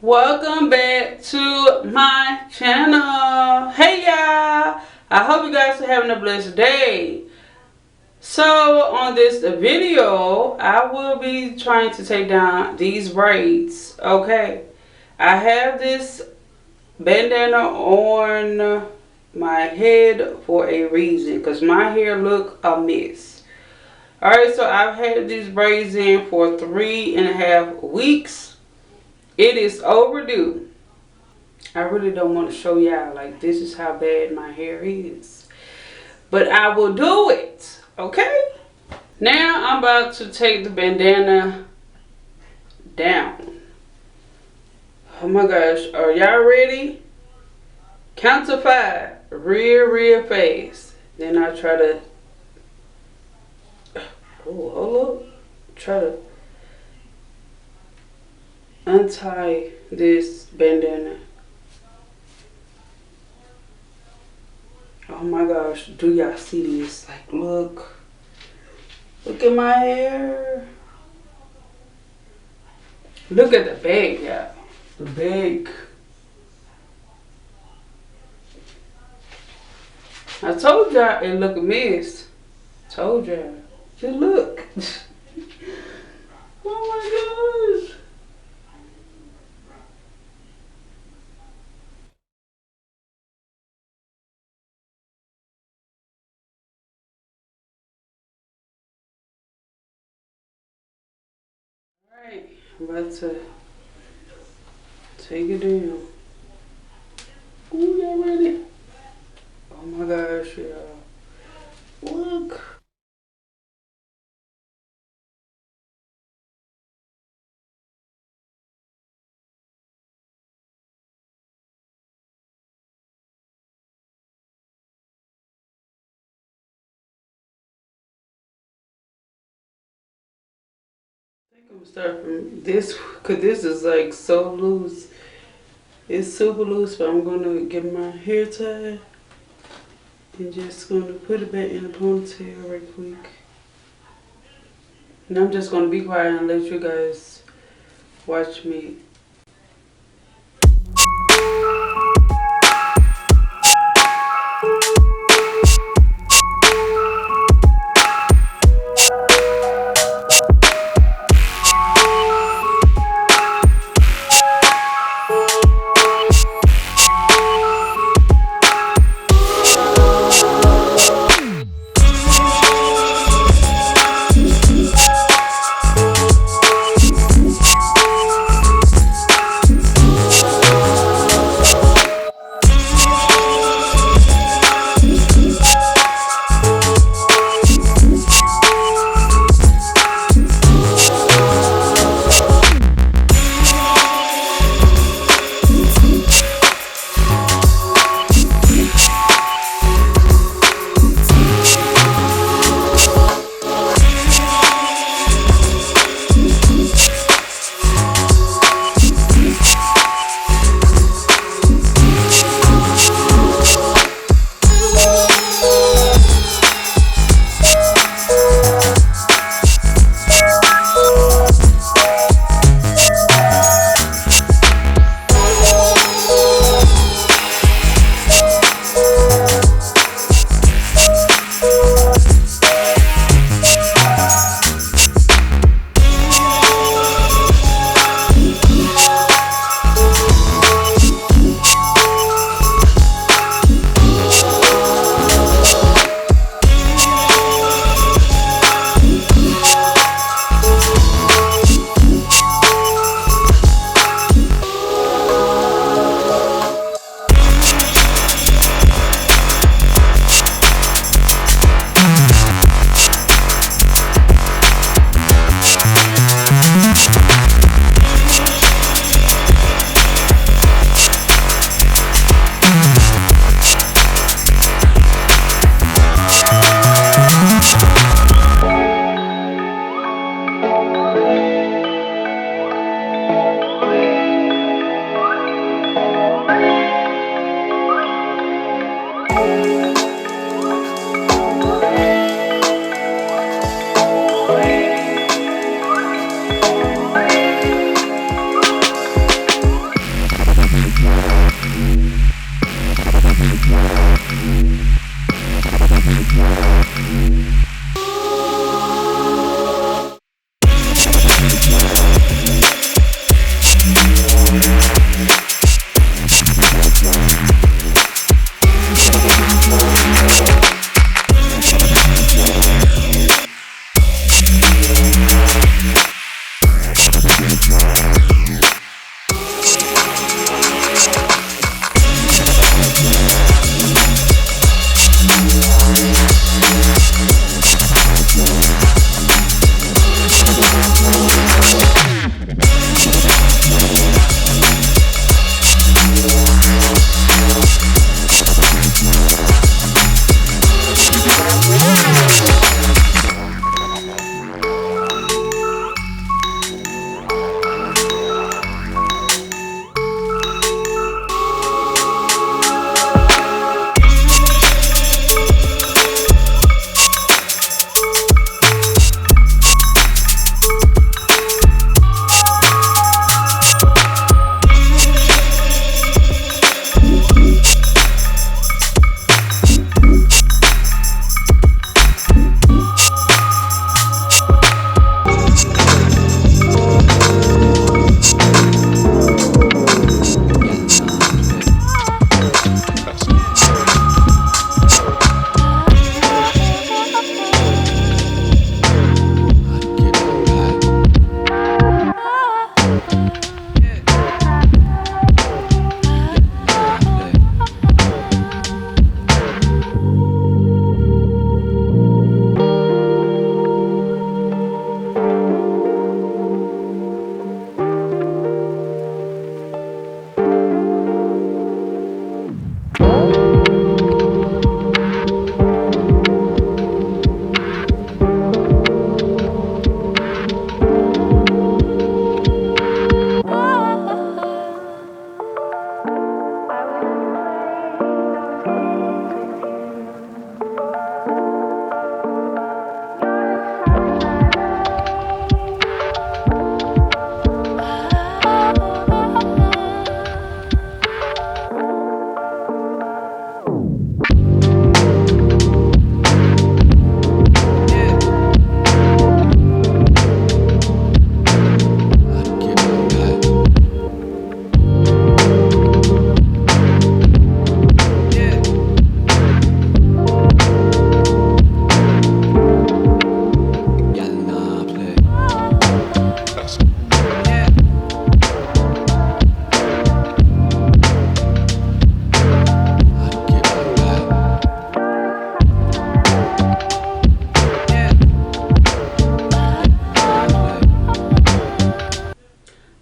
Welcome back to my channel. Hey y'all, I hope you guys are having a blessed day. So on this video, I will be trying to take down these braids. Okay, I have this bandana on my head for a reason, because my hair look a mess. Alright, so I've had these braids in for 3.5 weeks. It is overdue. I really don't want to show y'all like this is how bad my hair is, but I will do it. Okay, now I'm about to take the bandana down. Oh my gosh, are y'all ready? Count to 5 real fast. Then I try to hold up, try to untie this bandana. Oh my gosh, do y'all see this? Like, look at my hair. Look at the bag, y'all. The bag. I told y'all it look a mess. Told y'all. Just look. Oh my gosh. Alright, I'm about to take it down. Ooh, y'all ready? Oh my gosh, y'all. Look. I think I'm gonna start from this, because this is like so loose. It's super loose, but I'm gonna get my hair tied and just gonna put it back in the ponytail right quick. And I'm just gonna be quiet and let you guys watch me.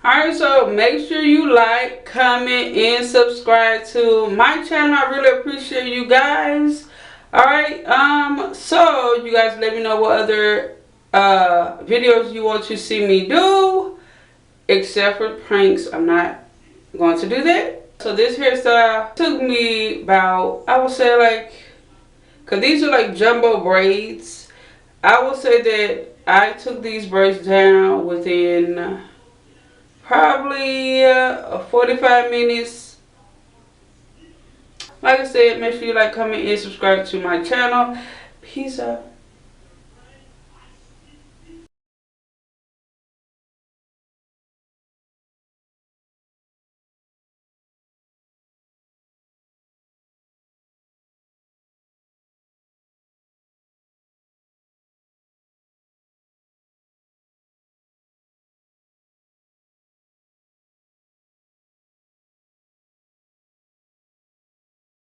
Alright, so make sure you like, comment, and subscribe to my channel. I really appreciate you guys. Alright, so you guys let me know what other videos you want to see me do. Except for pranks, I'm not going to do that. So this hairstyle took me about, I would say like, because these are like jumbo braids. I would say that I took these braids down within probably 45 minutes. Like I said, make sure you like, comment, and subscribe to my channel. Peace out.